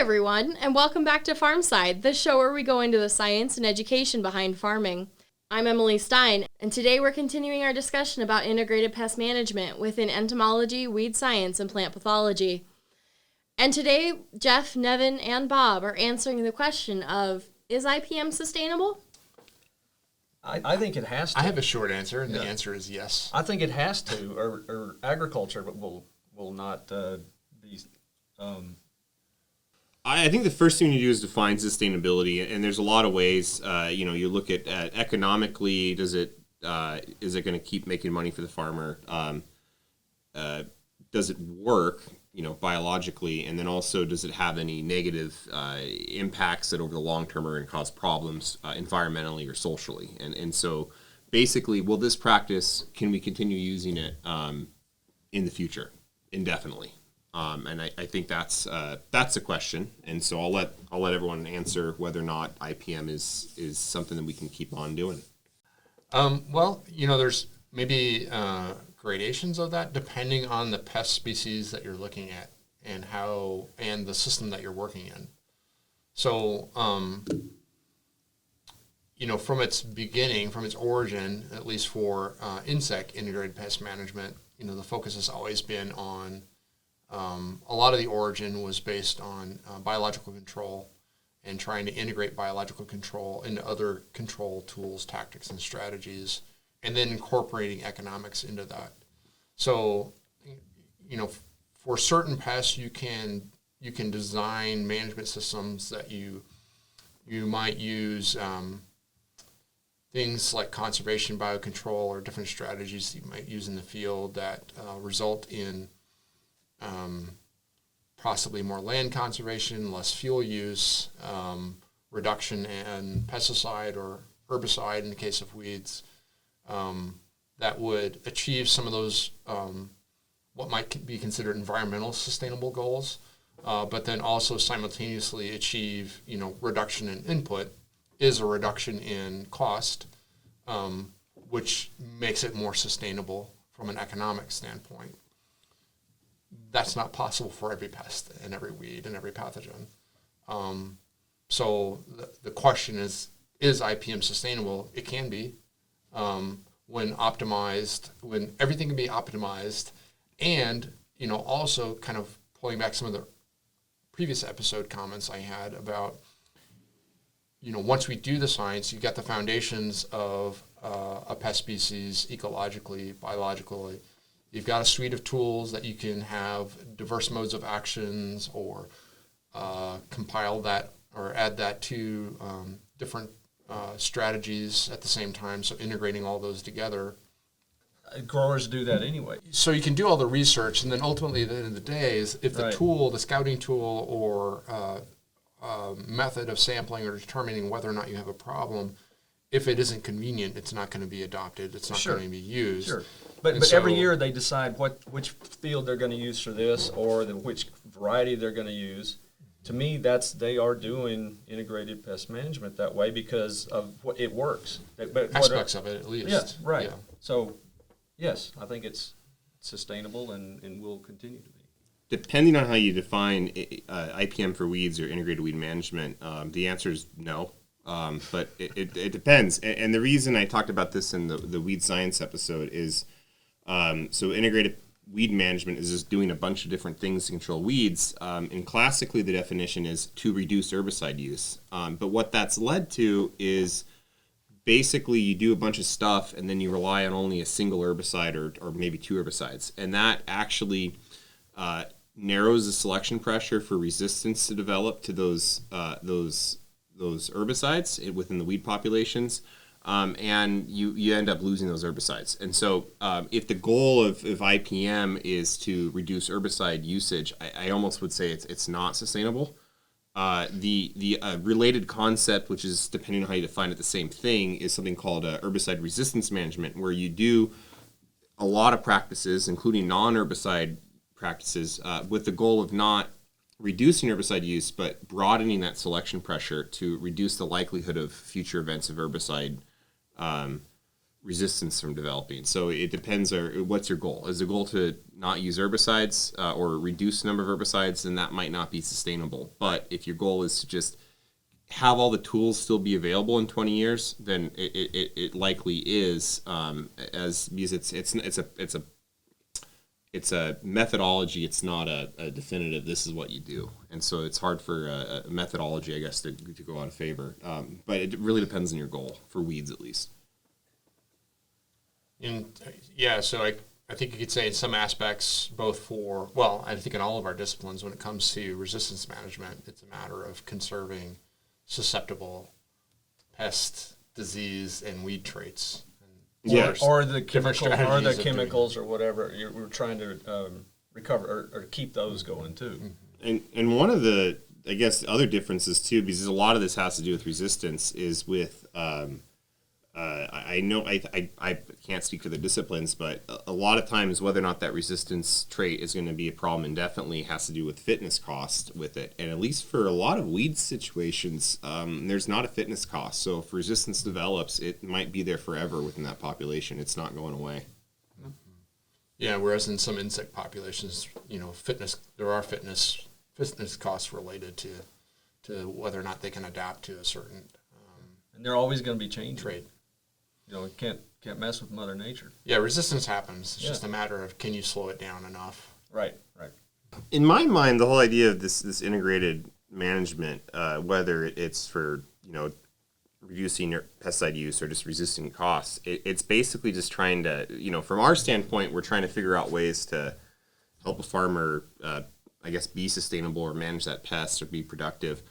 everyone, and welcome back to Farmside, the show where we go into the science and education behind farming. I'm Emily Stein, and today we're continuing our discussion about integrated pest management within entomology, weed science, and plant pathology. And today, Jeff, Nevin, and Bob are answering the question of, is IPM sustainable? I think it has to. I have a short answer, and the answer is yes. I think it has to, or agriculture will not be... I think the first thing you do is define sustainability, and there's a lot of ways. You look at economically. Is it going to keep making money for the farmer? Does it work? Biologically, and then also does it have any negative impacts that over the long term are going to cause problems environmentally or socially? And so basically, will this practice, can we continue using it in the future indefinitely? And I think that's the question. And so I'll let everyone answer whether or not IPM is something that we can keep on doing. There's maybe gradations of that depending on the pest species that you're looking at and the system that you're working in. So, from its beginning, from its origin, at least for insect integrated pest management, the focus has always been on a lot of the origin was based on biological control and trying to integrate biological control into other control tools, tactics, and strategies, and then incorporating economics into that. So, for certain pests, you can design management systems that you might use things like conservation biocontrol or different strategies that you might use in the field that result in possibly more land conservation, less fuel use, reduction in pesticide or herbicide in the case of weeds, that would achieve some of those what might be considered environmental sustainable goals, but then also simultaneously achieve reduction in input is a reduction in cost, which makes it more sustainable from an economic standpoint. That's not possible for every pest and every weed and every pathogen. So the question is IPM sustainable? It can be. When optimized, when everything can be optimized, and also kind of pulling back some of the previous episode comments I had about once we do the science, you got the foundations of a pest species ecologically, biologically. You've got a suite of tools that you can have diverse modes of actions or compile that or add that to different strategies at the same time, so integrating all those together. Growers do that anyway. So you can do all the research, and then ultimately at the end of the day, is if the tool, the scouting tool or method of sampling or determining whether or not you have a problem, if it isn't convenient, it's not going to be adopted. It's not going to be used. Sure. But so, every year they decide which field they're going to use for this or which variety they're going to use. To me, they are doing integrated pest management that way because of what it works. But aspects of it, at least. Yeah, right. Yeah. So, yes, I think it's sustainable and will continue to be. Depending on how you define IPM for weeds or integrated weed management, the answer is no. But it depends. And the reason I talked about this in the weed science episode is so integrated weed management is just doing a bunch of different things to control weeds. And classically, the definition is to reduce herbicide use. But what that's led to is basically you do a bunch of stuff and then you rely on only a single herbicide or maybe two herbicides. And that actually narrows the selection pressure for resistance to develop to those herbicides within the weed populations. And you end up losing those herbicides. And so if the goal of IPM is to reduce herbicide usage, I almost would say it's not sustainable. The related concept, which is, depending on how you define it, the same thing, is something called herbicide resistance management, where you do a lot of practices, including non-herbicide practices, with the goal of not reducing herbicide use, but broadening that selection pressure to reduce the likelihood of future events of herbicide resistance from developing. So it depends. What's your goal? Is the goal to not use herbicides or reduce the number of herbicides, then that might not be sustainable. But if your goal is to just have all the tools still be available in 20 years, then it likely is, because it's a methodology. It's not a definitive. This is what you do, and so it's hard for a methodology, I guess, to go out of favor. But it really depends on your goal for weeds, at least. So I think you could say in some aspects, I think in all of our disciplines, when it comes to resistance management, it's a matter of conserving susceptible pest, disease, and weed traits. Or the chemicals or whatever we're trying to recover or keep those going too. And one of the, I guess, other differences too, because a lot of this has to do with resistance, is with I know I can't speak for the disciplines, but a lot of times whether or not that resistance trait is going to be a problem indefinitely has to do with fitness cost with it. And at least for a lot of weed situations, there's not a fitness cost. So if resistance develops, it might be there forever within that population. It's not going away. Yeah, whereas in some insect populations, there are fitness costs related to whether or not they can adapt to a certain and they're always going to be changing. Trait. Can't mess with Mother Nature. Yeah, resistance happens. It's just a matter of, can you slow it down enough? Right. In my mind, the whole idea of this integrated management, whether it's for reducing your pesticide use or just resisting costs, it's basically just trying to, from our standpoint, we're trying to figure out ways to help a farmer, I guess, be sustainable or manage that pest or be productive.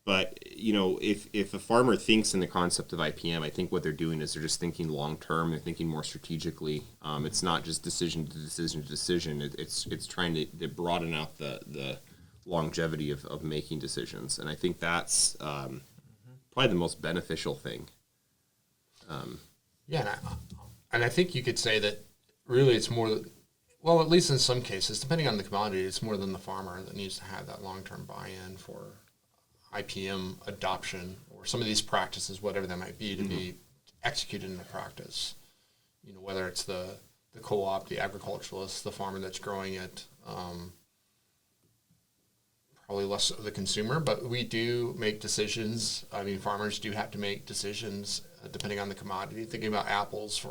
But, if a farmer thinks in the concept of IPM, I think what they're doing is they're just thinking long term. They're thinking more strategically. It's not just decision to decision to decision. It's trying to broaden out the longevity of making decisions. And I think that's probably the most beneficial thing. And I think you could say that really it's more, well, at least in some cases, depending on the commodity, it's more than the farmer that needs to have that long-term buy-in for IPM adoption or some of these practices, whatever they might be, to be executed in the practice. Whether it's the co-op, the agriculturalist, the farmer that's growing it, probably less so the consumer, but we do make decisions. I mean, farmers do have to make decisions depending on the commodity. Thinking about apples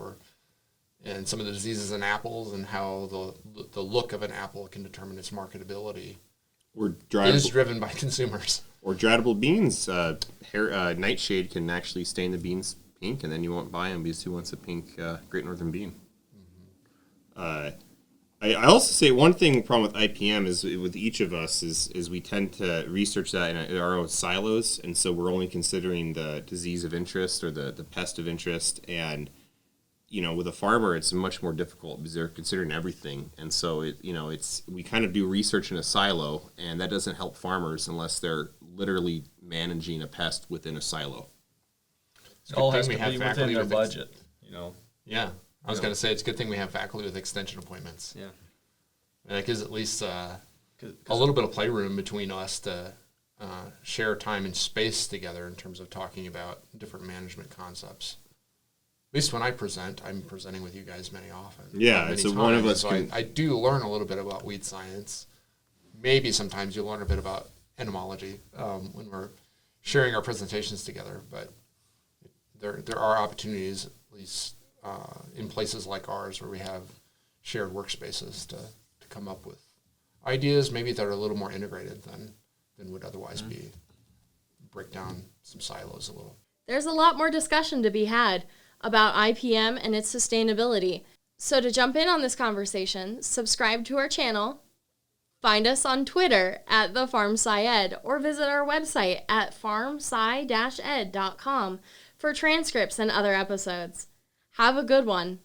and some of the diseases in apples and how the look of an apple can determine its marketability is driven by consumers. Or dryable beans. Nightshade can actually stain the beans pink, and then you won't buy them because who wants a pink Great Northern bean? I also say one problem with IPM is with each of us is we tend to research that in our own silos, and so we're only considering the disease of interest or the pest of interest. And with a farmer, it's much more difficult because they're considering everything, and so we kind of do research in a silo, and that doesn't help farmers unless they're literally managing a pest within a silo. It all has to be within their budget, Yeah, I was going to say it's a good thing we have faculty with extension appointments. Yeah, and that gives at least a little bit of playroom between us to share time and space together in terms of talking about different management concepts. At least when I present, I'm presenting with you guys many so one of us so I do learn a little bit about weed science. Maybe sometimes you learn a bit about entomology when we're sharing our presentations together, but there are opportunities, at least in places like ours, where we have shared workspaces to come up with ideas maybe that are a little more integrated than would otherwise be. Break down some silos a little. There's a lot more discussion to be had about IPM and its sustainability. So to jump in on this conversation, subscribe to our channel, find us on Twitter at the Farm Sci-Ed, or visit our website at farmsci-ed.com for transcripts and other episodes. Have a good one.